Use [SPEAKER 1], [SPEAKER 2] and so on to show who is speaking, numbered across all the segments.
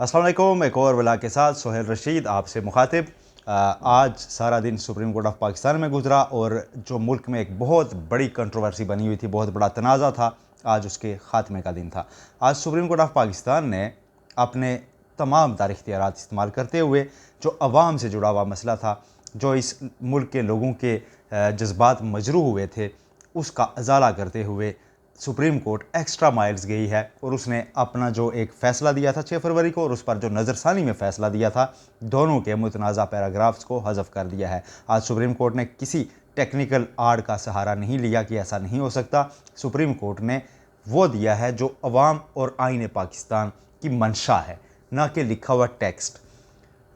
[SPEAKER 1] अस्सलाम वालेकुम। एक और वला के साथ सोहेल रशीद आपसे मुखातिब। आज सारा दिन सुप्रीम कोर्ट ऑफ पाकिस्तान में गुजरा और जो मुल्क में एक बहुत बड़ी कंट्रोवर्सी बनी हुई थी, बहुत बड़ा तनाज़ा था, आज उसके ख़ात्मे का दिन था। आज सुप्रीम कोर्ट ऑफ पाकिस्तान ने अपने तमाम तार इख्तियारात इस्तेमाल करते हुए जो अवाम से जुड़ा हुआ मसला था, जो इस मुल्क के लोगों के जज्बात मजरूह हुए थे, उसका अजाला करते हुए सुप्रीम कोर्ट एक्स्ट्रा माइल्स गई है और उसने अपना जो एक फ़ैसला दिया था 6 फरवरी को और उस पर जो नज़रसानी में फ़ैसला दिया था, दोनों के मुतनाज़ा पैराग्राफ्स को हज़फ कर दिया है। आज सुप्रीम कोर्ट ने किसी टेक्निकल आड़ का सहारा नहीं लिया कि ऐसा नहीं हो सकता। सुप्रीम कोर्ट ने वो दिया है जो अवाम और आईन पाकिस्तान की मंशा है, ना कि लिखा हुआ टेक्स्ट।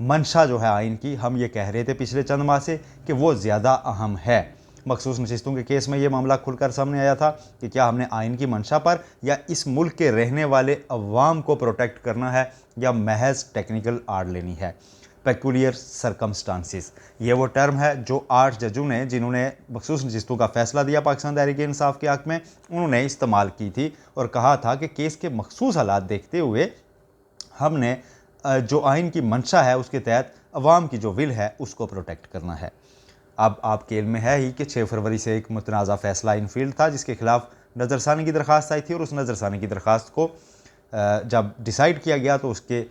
[SPEAKER 1] मंशा जो है आइन की, हम ये कह रहे थे पिछले चंद माह से कि वो ज़्यादा अहम है। मखसूस नशिस्तों के केस में ये मामला खुलकर सामने आया था कि क्या हमने आइन की मंशा पर या इस मुल्क के रहने वाले अवाम को प्रोटेक्ट करना है या महज टेक्निकल आड़ लेनी है। पेकुलियर सरकमस्टांसिस, ये वो टर्म है जो 8 जजों ने, जिन्होंने मखसूस नशिस्तों का फैसला दिया पाकिस्तान तहरीक इंसाफ के हक़ में, उन्होंने इस्तेमाल की थी और कहा था कि केस के मखसूस हालात देखते हुए हमने जो आइन की मंशा है उसके तहत अवाम की जो विल है उसको प्रोटेक्ट करना है। अब आपके इल्म में है ही कि 6 फरवरी से एक मुतनाज़ा फ़ैसला इनफील्ड था जिसके खिलाफ नज़रसानी की दरख्वास्त आई थी और उस नज़रसानी की दरख्वास्त को जब डिसाइड किया गया तो उसके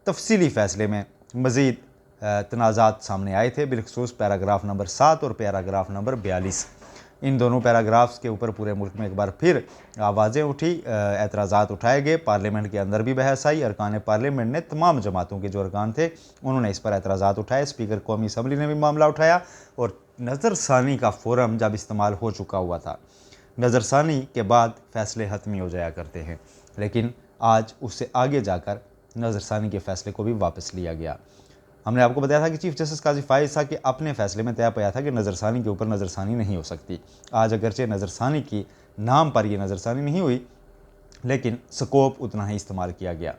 [SPEAKER 1] तफसीली फ़ैसले में मज़ीद तनाज़ात सामने आए थे, बिलखसूस पैराग्राफ नंबर 7 और पैराग्राफ नंबर 42। इन दोनों पैराग्राफ्स के ऊपर पूरे मुल्क में एक बार फिर आवाज़ें उठी, एतराज़ात उठाए गए। पार्लियामेंट के अंदर भी बहस आई। अरकान पार्लियामेंट ने, तमाम जमातों के जो अरकान थे, उन्होंने इस पर एतराज़ात उठाए। स्पीकर कौमी असम्बली ने भी मामला उठाया और नज़रसानी का फोरम जब इस्तेमाल हो चुका हुआ था, नज़रसानी के बाद फ़ैसले हतमी हो जाया करते हैं, लेकिन आज उससे आगे जाकर नज़रसानी के फ़ैसले को भी वापस लिया गया। हमने आपको बताया था कि चीफ जस्टिस काजी फाइज साहब के अपने फैसले में तय पाया था कि नज़रसानी के ऊपर नज़रसानी नहीं हो सकती। आज अगरचे नज़रसानी की नाम पर यह नज़रसानी नहीं हुई, लेकिन स्कोप उतना ही इस्तेमाल किया गया।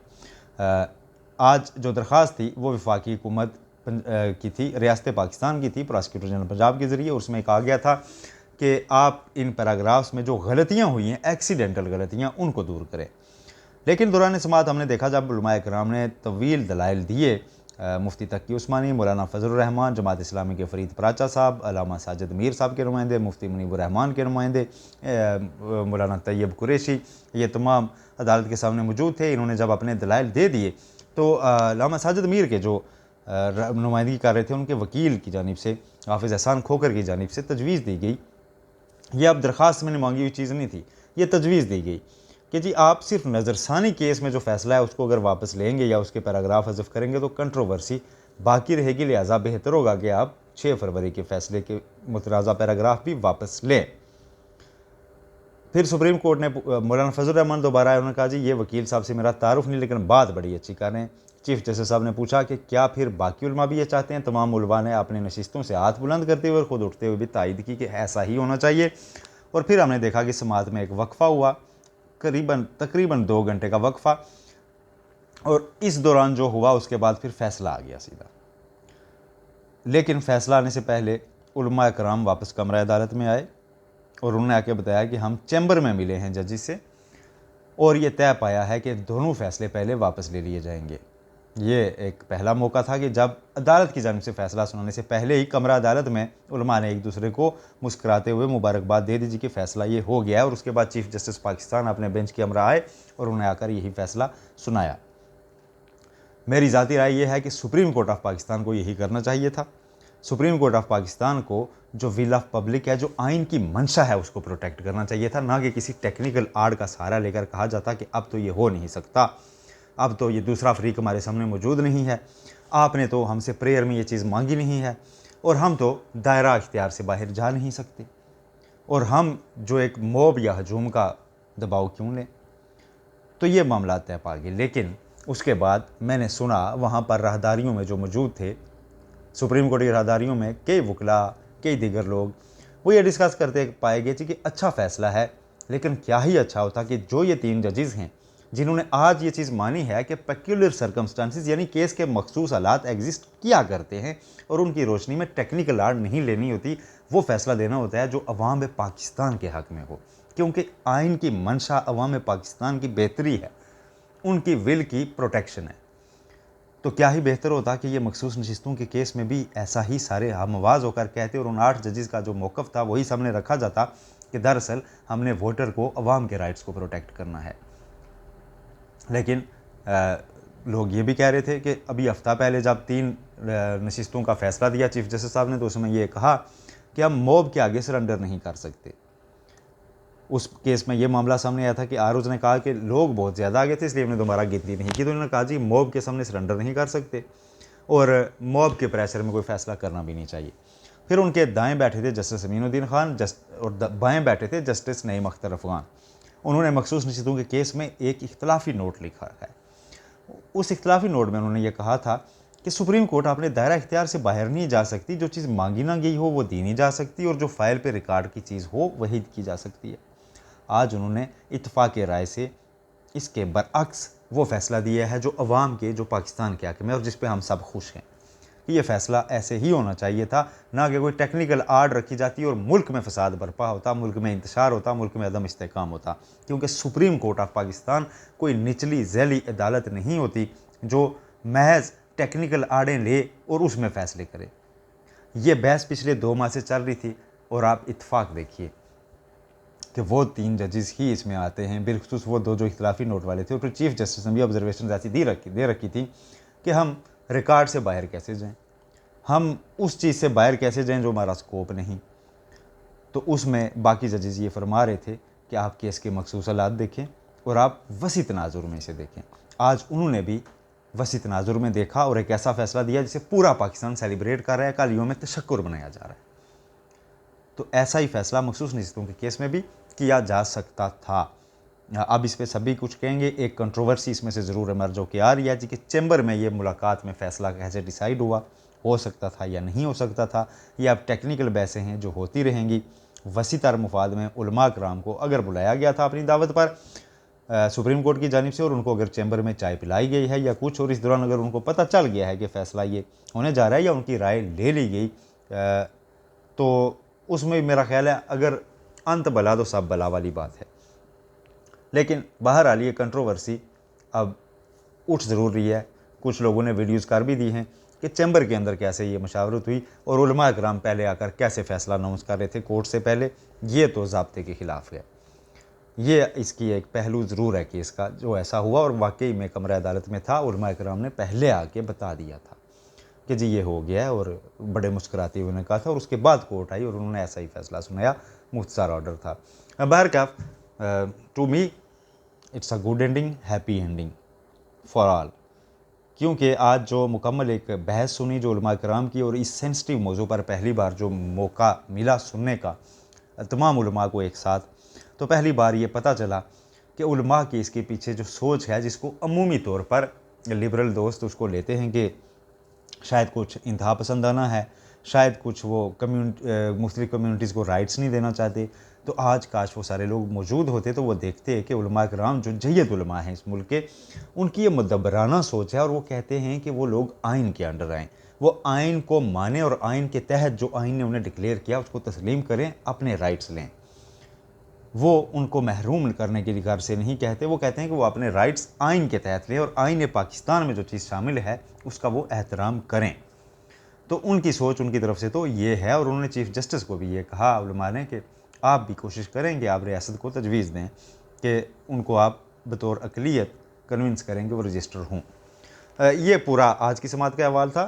[SPEAKER 1] आज जो दरख्वास्त थी वो वफाकी हुकूमत की थी, रियासत पाकिस्तान की थी, प्रोसिक्यूटर जनरल पंजाब के ज़रिए। उसमें कहा गया था कि आप इन पैराग्राफ्स में जो गलतियाँ हुई हैं, एक्सीडेंटल गलतियाँ, उनको दूर करें। लेकिन दौरान समाअत हमने देखा जब उलमाए कराम ने तवील दलाइल दिए, मुफ्ती तकी उस्मानी, मौलाना फजल रहमान, जमात इस्लामी के फरीद पराचा साहब, अल्लामा साजिद मीर साहब के नुमाइंदे, मुफ्ती मुनीबुर रहमान के नुमाइंदे, मौलाना तैयब कुरैशी, ये तमाम अदालत के सामने मौजूद थे। इन्होंने जब अपने दलाइल दे दिए तो अल्लामा साजिद मीर के जो नुमाइंदगी कर रहे थे, उनके वकील की जानिब से, हाफिज़ एहसान खोकर की जानिब से तजवीज़ दी गई। ये अब दरख्वास्त मैंने मांगी हुई चीज़ नहीं थी, ये तजवीज़ दी गई कि जी आप सिर्फ नज़रसानी केस में जो फ़ैसला है उसको अगर वापस लेंगे या उसके पैराग्राफ हज़फ करेंगे तो कंट्रोवर्सी बाकी रहेगी, लिहाजा बेहतर होगा कि आप 6 फरवरी के फ़ैसले के मुतनाज़ा पैराग्राफ भी वापस लें। फिर सुप्रीम कोर्ट ने मौलाना फजल रहमान दोबारा आए, उन्होंने कहा जी ये वकील साहब से मेरा तारुफ नहीं, लेकिन बात बड़ी अच्छी कर रहे हैं। चीफ जस्टिस साहब ने पूछा कि क्या फिर बाकी उलमा भी ये चाहते हैं? तमाम उलमा ने अपनी नशिस्तों से हाथ बुलंद करते हुए और ख़ुद उठते हुए भी तायद की कि ऐसा ही होना चाहिए। और फिर हमने देखा कि समाअत में एक वक्फ़ा हुआ, तकरीबन 2 घंटे का वक्फ़ा, और इस दौरान जो हुआ उसके बाद फिर फ़ैसला आ गया सीधा। लेकिन फ़ैसला आने से पहले उलमा कराम वापस कमरा अदालत में आए और उन्होंने आके बताया कि हम चैम्बर में मिले हैं जजिस से और ये तय पाया है कि दोनों फ़ैसले पहले वापस ले लिए जाएंगे। ये एक पहला मौका था कि जब अदालत की जानिब से फ़ैसला सुनाने से पहले ही कमरा अदालत में उलमा ने एक दूसरे को मुस्कुराते हुए मुबारकबाद दे दीजिए कि फ़ैसला ये हो गया है। और उसके बाद चीफ जस्टिस पाकिस्तान अपने बेंच के अमरा आए और उन्होंने आकर यही फ़ैसला सुनाया। मेरी ज़ाती राय ये है कि सुप्रीम कोर्ट ऑफ पाकिस्तान को यही करना चाहिए था। सुप्रीम कोर्ट ऑफ पाकिस्तान को जो विल ऑफ पब्लिक है, जो आइन की मंशा है, उसको प्रोटेक्ट करना चाहिए था, ना कि किसी टेक्निकल आड़ का सहारा लेकर कहा जाता कि अब तो ये हो नहीं सकता, अब तो ये दूसरा फरीक हमारे सामने मौजूद नहीं है, आपने तो हमसे प्रेयर में ये चीज़ मांगी नहीं है और हम तो दायरा इख्तियार से बाहर जा नहीं सकते, और हम जो एक मोब या हजूम का दबाव क्यों लें। तो ये मामला तय पा गए। लेकिन उसके बाद मैंने सुना वहाँ पर राहदारियों में जो मौजूद थे, सुप्रीम कोर्ट की राहदारियों में कई वकला, कई दीगर लोग, वो ये डिस्कस करते पाए गए कि अच्छा फ़ैसला है, लेकिन क्या ही अच्छा होता कि जो ये 3 जजेस हैं जिन्होंने आज ये चीज़ मानी है कि पेक्यूलर सर्कमस्टांसिस यानी केस के मखसूस हालात एग्जिस्ट किया करते हैं और उनकी रोशनी में टेक्निकल आड़ नहीं लेनी होती, वो फ़ैसला देना होता है जो अवाम पाकिस्तान के हक़ में हो, क्योंकि आइन की मंशा अवाम पाकिस्तान की बेहतरी है, उनकी विल की प्रोटेक्शन है। तो क्या ही बेहतर होता कि ये मखसूस नशिस्तों के केस में भी ऐसा ही सारे हम आवाज़ होकर कहते और उन 8 जजेस का जो मौक़िफ़ था वही सामने रखा जाता कि दरअसल हमने वोटर को अवाम के राइट्स को प्रोटेक्ट करना है। लेकिन लोग ये भी कह रहे थे कि अभी हफ्ता पहले जब 3 नशिस्तों का फ़ैसला दिया चीफ जस्टिस साहब ने, तो उसमें ये कहा कि हम मॉब के आगे सरेंडर नहीं कर सकते। उस केस में ये मामला सामने आया था कि आरोज ने कहा कि लोग बहुत ज़्यादा आ गए थे इसलिए हमने दोबारा गिनती नहीं की, तो उन्होंने कहा जी मॉब के सामने सरेंडर नहीं कर सकते और मॉब के प्रेशर में कोई फ़ैसला करना भी नहीं चाहिए। फिर उनके दाएं बैठे थे जस्टिस अमीनुद्दीन खान और बाएं बैठे थे जस्टिस नईम अख्तर अफगान। उन्होंने मखसूस नशिस्तों के केस में एक इख्तलाफी नोट लिखा है। उस इख्तलाफी नोट में उन्होंने ये कहा था कि सुप्रीम कोर्ट अपने दायरा इख्तियार से बाहर नहीं जा सकती, जो चीज़ मांगी ना गई हो वो दी नहीं जा सकती और जो फाइल पे रिकॉर्ड की चीज़ हो वही की जा सकती है। आज उन्होंने इत्तफाक राय से इसके बरअक्स वो फ़ैसला दिया है जो अवाम के, जो पाकिस्तान के हक़ में और जिस पे हम सब खुश हैं कि ये फ़ैसला ऐसे ही होना चाहिए था, ना कि कोई टेक्निकल आड़ रखी जाती और मुल्क में फसाद बर्पा होता, मुल्क में इंतशार होता, मुल्क में अदम इस्तेकाम होता। क्योंकि सुप्रीम कोर्ट ऑफ पाकिस्तान कोई निचली झैली अदालत नहीं होती जो महज टेक्निकल आड़ें ले और उसमें फ़ैसले करे। ये बहस पिछले 2 माह से चल रही थी और आप इत्तफाक देखिए कि वो 3 जजेस ही इसमें आते हैं, बिलखुसूस वो 2 जो इख्तलाफी नोट वाले थे। और फिर चीफ जस्टिस ने भी ऑब्जर्वेशन ऐसी दे रखी थी कि हम रिकॉर्ड से बाहर कैसे जाएं, हम उस चीज़ से बाहर कैसे जाएं जो हमारा स्कोप नहीं। तो उसमें बाकी जजेस ये फरमा रहे थे कि आप केस के मखसूस हालात देखें और आप वसी तनाजुर में इसे देखें। आज उन्होंने भी वसी तनाजुर में देखा और एक ऐसा फ़ैसला दिया जिसे पूरा पाकिस्तान सेलिब्रेट कर रहा है, कल यौम तशक्कुर मनाया जा रहा है। तो ऐसा ही फ़ैसला मखसूस नशिस्तों के केस में भी किया जा सकता था। अब इस पर सभी कुछ कहेंगे। एक कंट्रोवर्सी इसमें से ज़रूर इमर्ज होकर आ रही है जी कि चैम्बर में ये मुलाकात में फ़ैसला कैसे डिसाइड हुआ, हो सकता था या नहीं हो सकता था। ये अब टेक्निकल बहसें हैं जो होती रहेंगी। वसी तर मुफाद में उलमा कराम को अगर बुलाया गया था अपनी दावत पर सुप्रीम कोर्ट की जानिब से और उनको अगर चैम्बर में चाय पिलाई गई है या कुछ, और इस दौरान अगर उनको पता चल गया है कि फ़ैसला ये होने जा रहा है या उनकी राय ले ली गई, तो उसमें मेरा ख्याल है अगर अंत भला तो सब भला वाली बात है। लेकिन बहरहाल ये कंट्रोवर्सी अब उठ ज़रूर रही है। कुछ लोगों ने वीडियोज़ कर भी दी हैं कि चैम्बर के अंदर कैसे ये मशावरत हुई और उलमा कराम पहले आकर कैसे फ़ैसला अनाउंस कर रहे थे कोर्ट से पहले। ये तो ज़ाब्ते के ख़िलाफ़ है। ये इसकी एक पहलू ज़रूर है केस का जो ऐसा हुआ और वाकई में कमरा अदालत में था, उलमा कराम ने पहले आके बता दिया था कि जी ये हो गया है और बड़े मुस्कुराते हुए उन्होंने कहा था। और उसके बाद कोर्ट आई और उन्होंने ऐसा ही फ़ैसला सुनाया, मुख्तसर ऑर्डर था। बहरकैफ to me it's a good ending, happy ending for all. क्योंकि आज जो मुकम्मल एक बहस सुनी जो उलमा कराम की और इस सेंसिटिव मौजू पर पहली बार जो मौका मिला सुनने का तमाम उलमा को एक साथ, तो पहली बार ये पता चला कि उलमा की इसके पीछे जो सोच है जिसको अमूमी तौर पर लिबरल दोस्त उसको लेते हैं कि शायद कुछ इंतहा पसंदाना है, शायद कुछ वो मुख्तलिफ कम्यूनिटीज़ को राइट्स नहीं देना चाहते। तो आज काश वो सारे लोग मौजूद होते तो वो देखते हैं कि उलमा कराम जो जय्यद उलमा हैं इस मुल्क के, उनकी ये मुदब्बराना सोच है और वो कहते हैं कि वो लोग आइन के अंडर आएँ, वो आइन को माने और आइन के तहत जो आइन ने उन्हें डिक्लेयर किया उसको तस्लीम करें, अपने राइट्स लें। वो उनको महरूम करने के लिहाज से नहीं कहते, वो कहते हैं कि वो अपने राइट्स आइन के तहत लें और आइन पाकिस्तान में जो चीज़ शामिल है उसका वो एहतराम करें। तो उनकी सोच उनकी तरफ से तो ये है और उन्होंने चीफ जस्टिस को भी ये कहा उलमा ने कि आप भी कोशिश करेंगे, आप रियासत को तजवीज़ दें कि उनको आप बतौर अक़लियत कन्विंस करेंगे वो रजिस्टर हों। ये पूरा आज की समात का अहवाल था।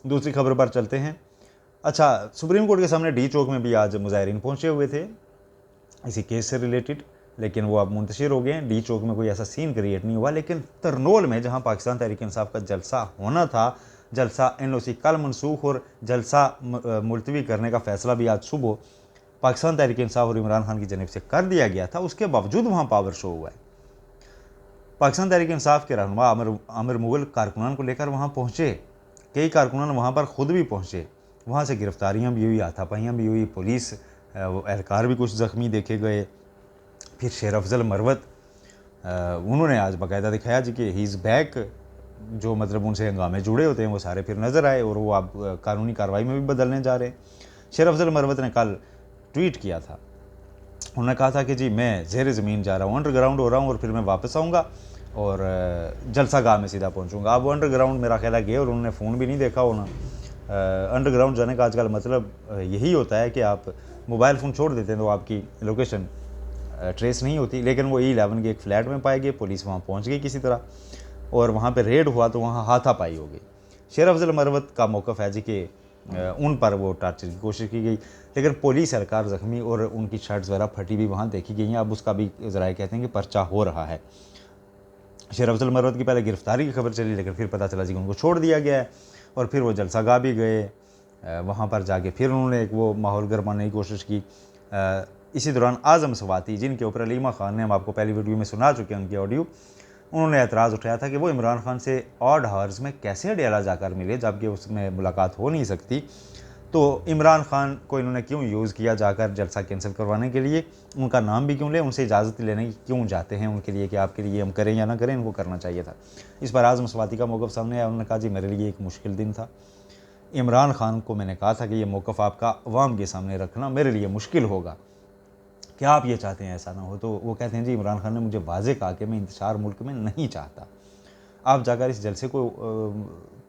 [SPEAKER 1] दूसरी खबर पर चलते हैं। अच्छा, सुप्रीम कोर्ट के सामने डी चौक में भी आज मुजाहिरीन पहुँचे हुए थे इसी केस से रिलेटेड, लेकिन वो अब मुंतशिर हो गए हैं। डी चौक में कोई ऐसा सीन क्रिएट नहीं हुआ, लेकिन तरनोल में जहाँ पाकिस्तान तहरीक इंसाफ का जलसा होना था, जलसा NOC कल मनसूख और जलसा मुलतवी करने का फ़ैसला भी आज सुबह पाकिस्तान तहरीक इंसाफ और इमरान खान की जानिब से कर दिया गया था, उसके बावजूद वहाँ पावर शो हुआ है। पाकिस्तान तहरीक इंसाफ के रहनुमा आमिर मुगल कारकुनान को लेकर वहाँ पहुँचे, कई कारकुनान वहाँ पर ख़ुद भी पहुँचे, वहाँ से गिरफ्तारियाँ भी हुई, हाथापाइयाँ भी हुई, पुलिस एहलकार भी कुछ ज़ख्मी देखे गए। फिर शेर अफजल मरवत उन्होंने आज बाकायदा दिखाया जी कि ही इज़ बैक, जो मतलब उनसे हंगामे जुड़े होते हैं वो सारे फिर नज़र आए और वो अब कानूनी कार्रवाई में भी बदलने जा रहे हैं। शेर अफजल मरवत ने कल ट्वीट किया था, उन्होंने कहा था कि जी मैं ज़ेर ज़मीन जा रहा हूँ, अंडरग्राउंड हो रहा हूँ और फिर मैं वापस आऊँगा और जलसा गाह में सीधा पहुंचूंगा। अब वो अंडरग्राउंड मेरा ख्याल है गए और उन्होंने फ़ोन भी नहीं देखा होना। अंडरग्राउंड जाने का आजकल मतलब यही होता है कि आप मोबाइल फ़ोन छोड़ देते हैं तो आपकी लोकेशन ट्रेस नहीं होती। लेकिन वो E11 के एक फ्लैट में पाए गए, पुलिस वहाँ पहुँच गई किसी तरह, और वहाँ पे रेड हुआ तो वहाँ हाथापाई हो गई। शेर अफजल मरवत का मौक़िफ़ है जी कि उन पर वो टार्चर की कोशिश की गई, लेकिन पुलिस सरकार ज़ख्मी और उनकी शर्ट्स वगैरह फटी भी वहाँ देखी गई हैं। अब उसका भी ज़राए कहते हैं कि पर्चा हो रहा है। शेर अफजल मरवत की पहले गिरफ्तारी की खबर चली, लेकिन फिर पता चला जी उनको छोड़ दिया गया है। और फिर वो जलसागाह भी गए, वहाँ पर जाके फिर उन्होंने एक वो माहौल गरमाने की कोशिश की। इसी दौरान आज़म स्वाति, जिनके ऊपर अलीमा खान ने, हम आपको पहली वीडियो में सुना चुके हैं उनकी ऑडियो, उन्होंने एतराज़ उठाया था कि वो इमरान खान से ऑड हावर्स में कैसे अडियाला जाकर मिले जबकि उसमें मुलाकात हो नहीं सकती। तो इमरान खान को इन्होंने क्यों यूज़ किया जाकर जलसा कैंसिल करवाने के लिए, उनका नाम भी क्यों ले, उनसे इजाज़त लेने की क्यों जाते हैं उनके लिए कि आपके लिए हम करें या ना करें, इनको करना चाहिए था। इस पर आज़म स्वाति का मौक़िफ़ सामने आया। उन्होंने कहा जी मेरे लिए एक मुश्किल दिन था, इमरान खान को मैंने कहा था कि ये मौक़िफ़ आपका अवाम के सामने रखना मेरे लिए मुश्किल होगा, क्या आप ये चाहते हैं ऐसा ना हो। तो वो कहते हैं जी इमरान खान ने मुझे वाज़े कहा कि मैं इंतशार मुल्क में नहीं चाहता, आप जाकर इस जलसे को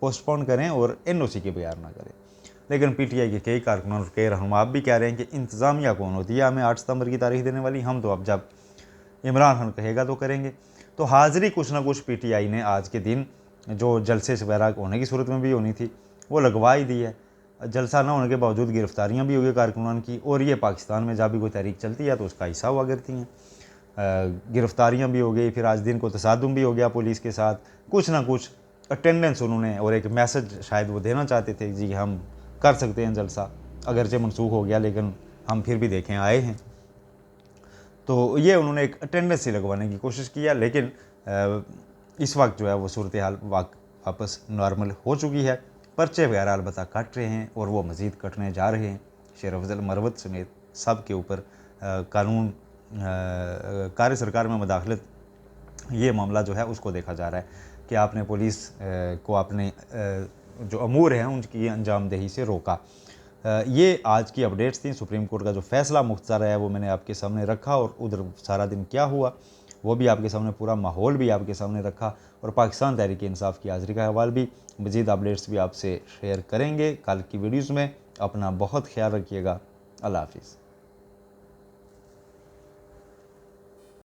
[SPEAKER 1] पोस्टपोन करें और NOC के बयान ना करें। लेकिन PTI के कई कारकुन और कई रहनुमा भी कह रहे हैं कि इंतज़ामिया कौन होती है हमें 8 सितंबर की तारीख देने वाली, हम तो अब जब इमरान खान कहेगा तो करेंगे। तो हाज़िरी कुछ ना कुछ PTI ने आज के दिन जो जलसे वगैरह होने की सूरत में भी होनी थी वो लगवा ही दी है। जलसा ना होने के बावजूद गिरफ्तारियाँ भी हो गई कारकुनान की, और ये पाकिस्तान में जब भी कोई तहरीक चलती है तो उसका हिस्सा हुआ करती हैं। गिरफ्तारियाँ भी हो गई, फिर आज दिन को तसादुम भी हो गया पुलिस के साथ, कुछ ना कुछ अटेंडेंस उन्होंने, और एक मैसेज शायद वो देना चाहते थे जी हम कर सकते हैं जलसा, अगरचे मनसूख हो गया लेकिन हम फिर भी देखें आए हैं। तो ये उन्होंने एक अटेंडेंस ही लगवाने की कोशिश किया, लेकिन इस वक्त जो है वो सूरत हाल वापस नॉर्मल हो चुकी है। पर्चे वगैरह अलबत्ता कट रहे हैं और वो मज़ीद कटने जा रहे हैं। शेर अफजल मरवत समेत सब के ऊपर कानून कार्य सरकार में मदाखलत, ये मामला जो है उसको देखा जा रहा है कि आपने पुलिस को अपने जो अमूर हैं उनकी अंजामदेही से रोका। ये आज की अपडेट्स थी। सुप्रीम कोर्ट का जो फैसला मुख्तसर है वो मैंने आपके सामने रखा, और उधर सारा दिन क्या हुआ वो भी आपके सामने, पूरा माहौल भी आपके सामने रखा, और पाकिस्तान तहरीक इंसाफ की हाज़िरी का अहवाल भी, मज़ीद अपडेट्स भी आपसे शेयर करेंगे कल की वीडियोज़ में। अपना बहुत ख्याल रखिएगा। अल्लाह हाफिज़।